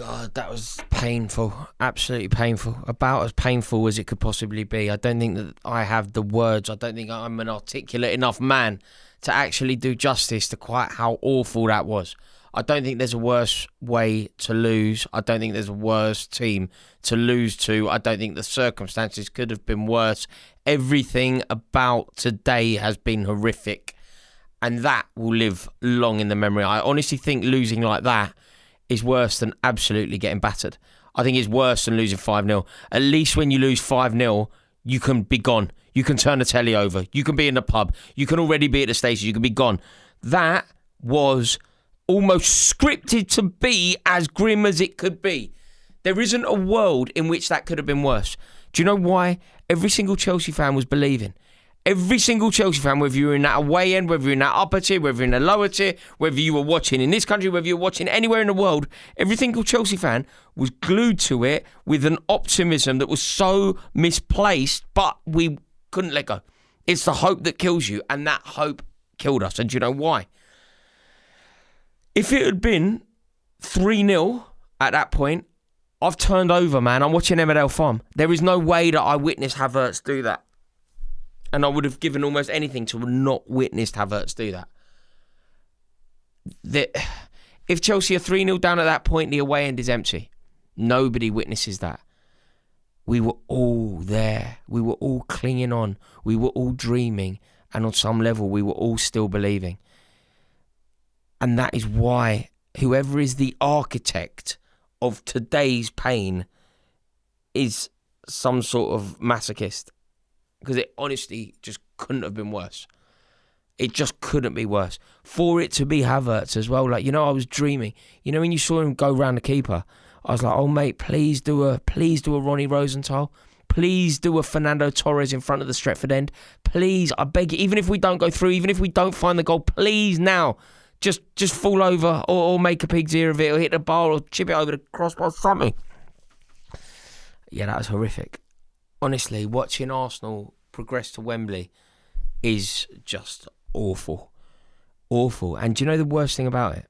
God, that was painful. Absolutely painful. About as painful as it could possibly be. I don't think that I have the words. I don't think I'm an articulate enough man to actually do justice to quite how awful that was. I don't think there's a worse way to lose. I don't think there's a worse team to lose to. I don't think the circumstances could have been worse. Everything about today has been horrific, and that will live long in the memory. I honestly think losing like that is worse than absolutely getting battered. I think it's worse than losing 5-0. At least when you lose 5-0, you can be gone. You can turn the telly over. You can be in the pub. You can already be at the station. You can be gone. That was almost scripted to be as grim as it could be. There isn't a world in which that could have been worse. Do you know why? Every single Chelsea fan was believing. Every single Chelsea fan, whether you were in that away end, whether you're in that upper tier, whether you're in the lower tier, whether you were watching in this country, whether you were watching anywhere in the world, every single Chelsea fan was glued to it with an optimism that was so misplaced, but we couldn't let go. It's the hope that kills you, and that hope killed us. And do you know why? If it had been 3-0 at that point, I've turned over, man. I'm watching Emmerdale Farm. There is no way that I witnessed Havertz do that. And I would have given almost anything to have not witnessed Havertz do that. If Chelsea are 3-0 down at that point, the away end is empty. Nobody witnesses that. We were all there. We were all clinging on. We were all dreaming. And on some level, we were all still believing. And that is why whoever is the architect of today's pain is some sort of masochist. Because it honestly just couldn't have been worse. It just couldn't be worse. For it to be Havertz as well, like, I was dreaming. When you saw him go round the keeper, I was like, oh mate, please do a Ronnie Rosenthal. Please do a Fernando Torres in front of the Stretford end. Please, I beg you, even if we don't go through, even if we don't find the goal, please now, just fall over or make a pig's ear of it or hit the bar or chip it over the crossbar, something. Yeah, that was horrific. Honestly, watching Arsenal progress to Wembley is just awful. Awful. And do you know the worst thing about it?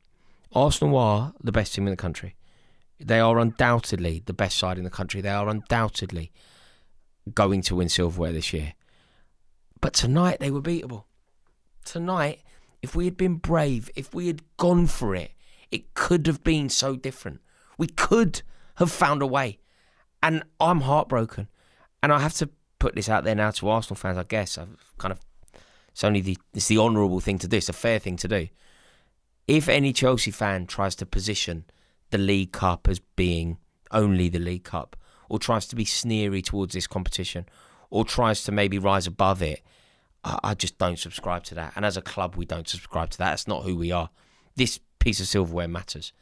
Arsenal are the best team in the country. They are undoubtedly the best side in the country. They are undoubtedly going to win silverware this year. But tonight they were beatable. Tonight, if we had been brave, if we had gone for it, it could have been so different. We could have found a way. And I'm heartbroken. And I have to put this out there now to Arsenal fans, I guess. It's the honourable thing to do. It's a fair thing to do. If any Chelsea fan tries to position the League Cup as being only the League Cup, or tries to be sneery towards this competition, or tries to maybe rise above it, I just don't subscribe to that. And as a club, we don't subscribe to that. That's not who we are. This piece of silverware matters.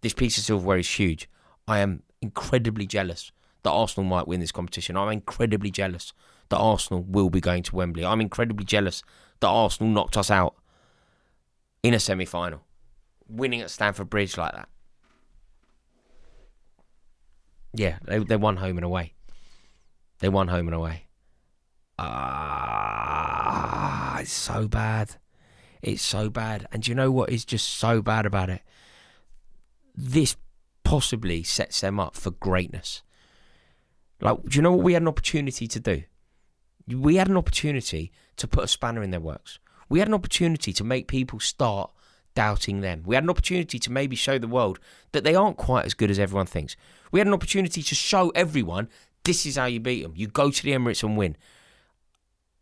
This piece of silverware is huge. I am incredibly jealous that Arsenal might win this competition. I'm incredibly jealous that Arsenal will be going to Wembley. I'm incredibly jealous that Arsenal knocked us out in a semi-final, winning at Stamford Bridge like that. Yeah, they won home and away. They won home and away. It's so bad. It's so bad. And do you know what is just so bad about it? This possibly sets them up for greatness. Like, do you know what we had an opportunity to do? We had an opportunity to put a spanner in their works. We had an opportunity to make people start doubting them. We had an opportunity to maybe show the world that they aren't quite as good as everyone thinks. We had an opportunity to show everyone this is how you beat them. You go to the Emirates and win.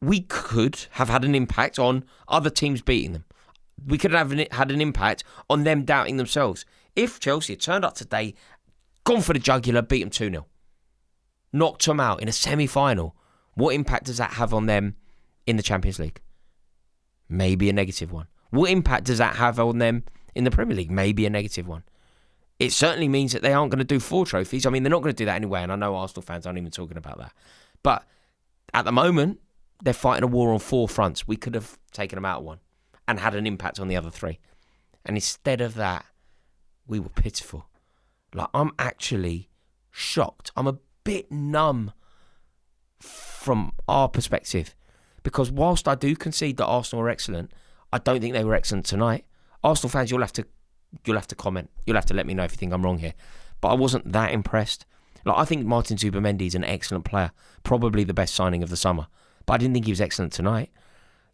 We could have had an impact on other teams beating them. We could have had an impact on them doubting themselves. If Chelsea had turned up today, gone for the jugular, beat them 2-0. Knocked them out in a semi-final, what impact does that have on them in the Champions League? Maybe a negative one. What impact does that have on them in the Premier League? Maybe a negative one. It certainly means that they aren't going to do 4 trophies. I mean, they're not going to do that anyway, and I know Arsenal fans aren't even talking about that. But at the moment, they're fighting a war on 4 fronts. We could have taken them out of one and had an impact on the other 3. And instead of that, we were pitiful. Like, I'm actually shocked. I'm a bit numb from our perspective, because whilst I do concede that Arsenal are excellent, I don't think they were excellent tonight. Arsenal fans, you'll have to comment. You'll have to let me know if you think I'm wrong here. but I wasn't that impressed. Like, I think Martin Zubimendi is an excellent player, probably the best signing of the summer, but I didn't think he was excellent tonight.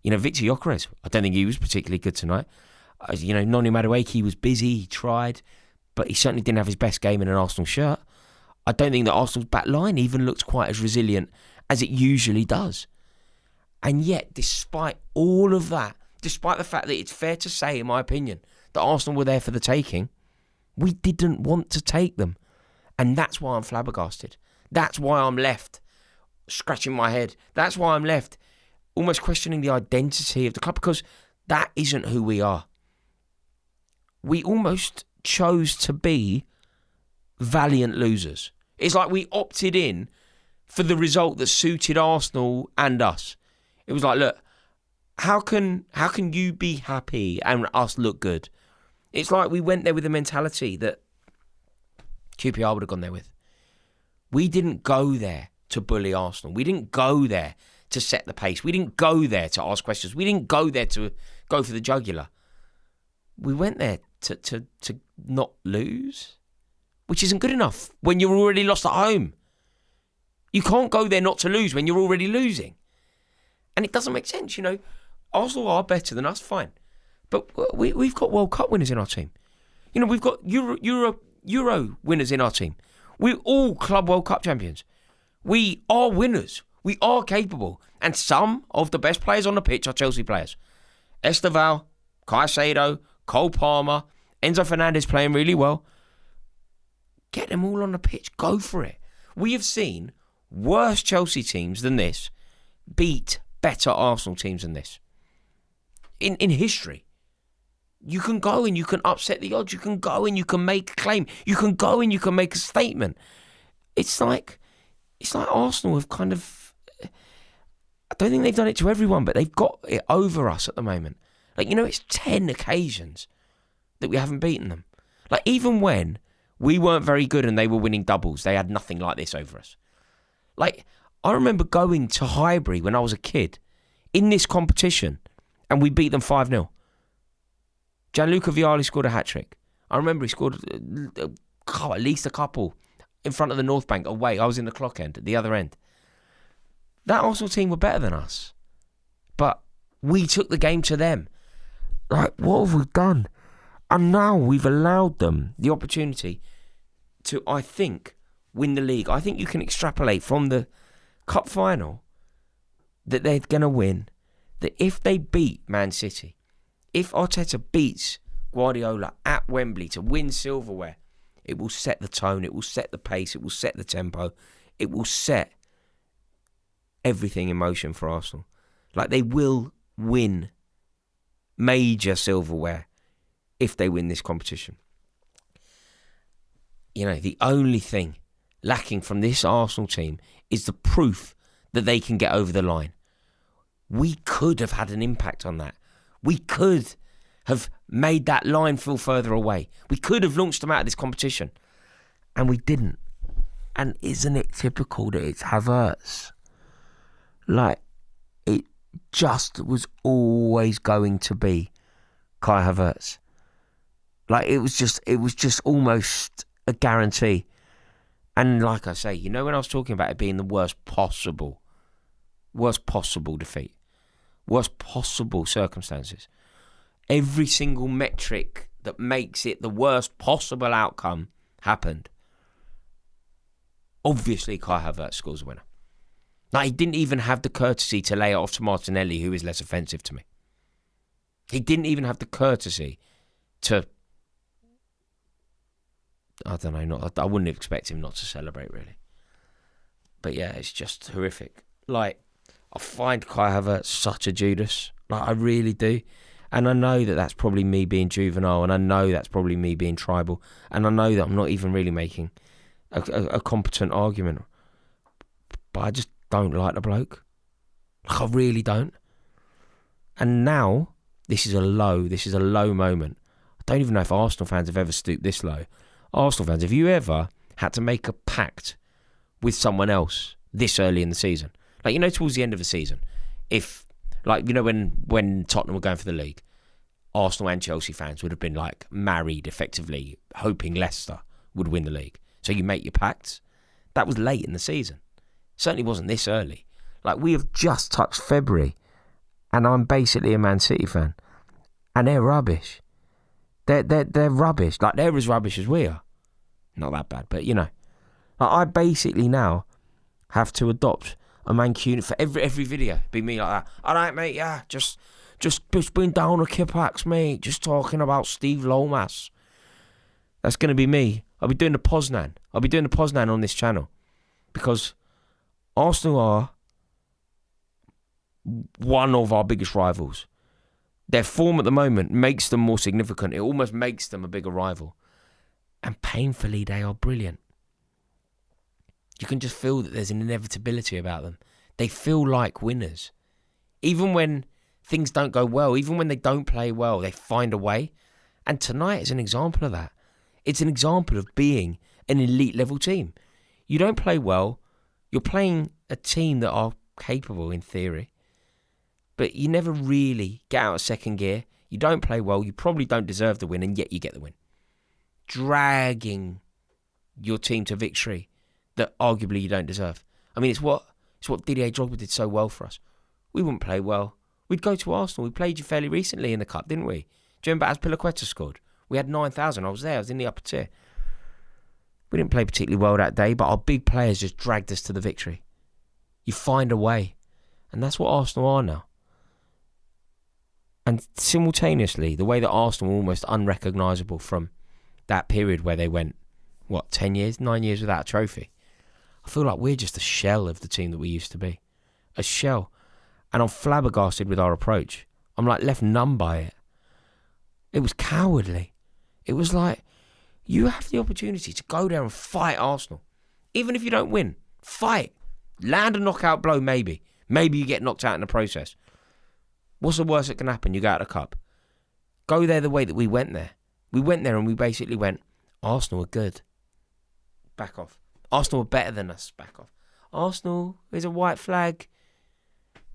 Victor Gyökeres, I don't think he was particularly good tonight. Noni Madueke was busy, he tried, but he certainly didn't have his best game in an Arsenal shirt. I don't think that Arsenal's back line even looks quite as resilient as it usually does. And yet, despite all of that, despite the fact that it's fair to say, in my opinion, that Arsenal were there for the taking, we didn't want to take them. And that's why I'm flabbergasted. That's why I'm left scratching my head. That's why I'm left almost questioning the identity of the club, because that isn't who we are. We almost chose to be valiant losers. It's like we opted in for the result that suited Arsenal and us. It was like, look, how can you be happy and us look good? It's like we went there with the mentality that QPR would have gone there with. We didn't go there to bully Arsenal. We didn't go there to set the pace. We didn't go there to ask questions. We didn't go there to go for the jugular. We went there to not lose, which isn't good enough when you're already lost at home. You can't go there not to lose when you're already losing. And it doesn't make sense, Arsenal are better than us, fine. But we've got World Cup winners in our team. We've got Euro winners in our team. We're all Club World Cup champions. We are winners. We are capable. And some of the best players on the pitch are Chelsea players. Esteval, Caicedo, Cole Palmer, Enzo Fernandez playing really well. Get them all on the pitch. Go for it. We have seen worse Chelsea teams than this beat better Arsenal teams than this. In history. You can go and you can upset the odds. You can go and you can make a claim. You can go and you can make a statement. It's like Arsenal have kind of... I don't think they've done it to everyone, but they've got it over us at the moment. It's 10 occasions that we haven't beaten them. Even when we weren't very good and they were winning doubles, they had nothing like this over us. I remember going to Highbury when I was a kid in this competition and we beat them 5-0. Gianluca Vialli scored a hat-trick. I remember he scored at least a couple in front of the North Bank away. I was in the clock end, at the other end. That Arsenal team were better than us. But we took the game to them. What have we done? And now we've allowed them the opportunity to, I think, win the league. I think you can extrapolate from the cup final that they're going to win. That if they beat Man City, if Arteta beats Guardiola at Wembley to win silverware, it will set the tone, it will set the pace, it will set the tempo, it will set everything in motion for Arsenal. They will win major silverware if they win this competition. The only thing lacking from this Arsenal team is the proof that they can get over the line. We could have had an impact on that. We could have made that line feel further away. We could have launched them out of this competition. And we didn't. And isn't it typical that it's Havertz? It just was always going to be Kai Havertz. It was just almost a guarantee. And like I say, when I was talking about it being the worst possible defeat, worst possible circumstances, every single metric that makes it the worst possible outcome happened. Obviously, Kai Havertz scores a winner. He didn't even have the courtesy to lay it off to Martinelli, who is less offensive to me. He didn't even have the courtesy to... I don't know, I wouldn't expect him not to celebrate, really. But yeah, it's just horrific. I find Kai Havertz such a Judas. I really do. And I know that that's probably me being juvenile, and I know that's probably me being tribal, and I know that I'm not even really making a competent argument. But I just don't like the bloke. I really don't. And now, this is a low moment. I don't even know if Arsenal fans have ever stooped this low. Arsenal fans, have you ever had to make a pact with someone else this early in the season? Towards the end of the season, if, when Tottenham were going for the league, Arsenal and Chelsea fans would have been, married, effectively, hoping Leicester would win the league. So you make your pacts. That was late in the season. Certainly wasn't this early. Like, we have just touched February, and I'm basically a Man City fan, and they're rubbish. They're rubbish. Like, they're as rubbish as we are. Not that bad, but you know. Like, I basically now have to adopt a Mancunian for every video. Be me like that. All right, mate. Yeah, just been down a Kipax, mate. Just talking about Steve Lomas. That's gonna be me. I'll be doing the Poznan. On this channel because Arsenal are one of our biggest rivals. Their form at the moment makes them more significant. It almost makes them a bigger rival. And painfully, they are brilliant. You can just feel that there's an inevitability about them. They feel like winners. Even when things don't go well, even when they don't play well, they find a way. And tonight is an example of that. It's an example of being an elite level team. You don't play well. You're playing a team that are capable in theory. But you never really get out of second gear. You don't play well. You probably don't deserve the win, and yet you get the win. Dragging your team to victory that arguably you don't deserve. I mean, it's what Didier Drogba did so well for us. We wouldn't play well. We'd go to Arsenal. We played you fairly recently in the Cup, didn't we? Do you remember Azpilicueta scored? We had 9,000. I was there. I was in the upper tier. We didn't play particularly well that day, but our big players just dragged us to the victory. You find a way. And that's what Arsenal are now. And simultaneously, the way that Arsenal were almost unrecognisable from that period where they went, 9 years without a trophy. I feel like we're just a shell of the team that we used to be. A shell. And I'm flabbergasted with our approach. I'm like left numb by it. It was cowardly. It was like, you have the opportunity to go there and fight Arsenal. Even if you don't win, fight. Land a knockout blow, maybe. Maybe you get knocked out in the process. What's the worst that can happen? You go out of the cup. Go there the way that we went there. We went there and we basically went, Arsenal are good. Back off. Arsenal are better than us. Back off. Arsenal is a white flag.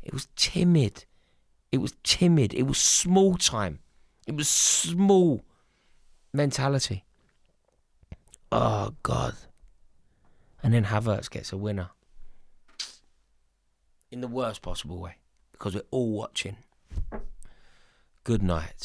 It was timid. It was small time. It was small mentality. Oh, God. And then Havertz gets a winner. In the worst possible way. Because we're all watching. Good night.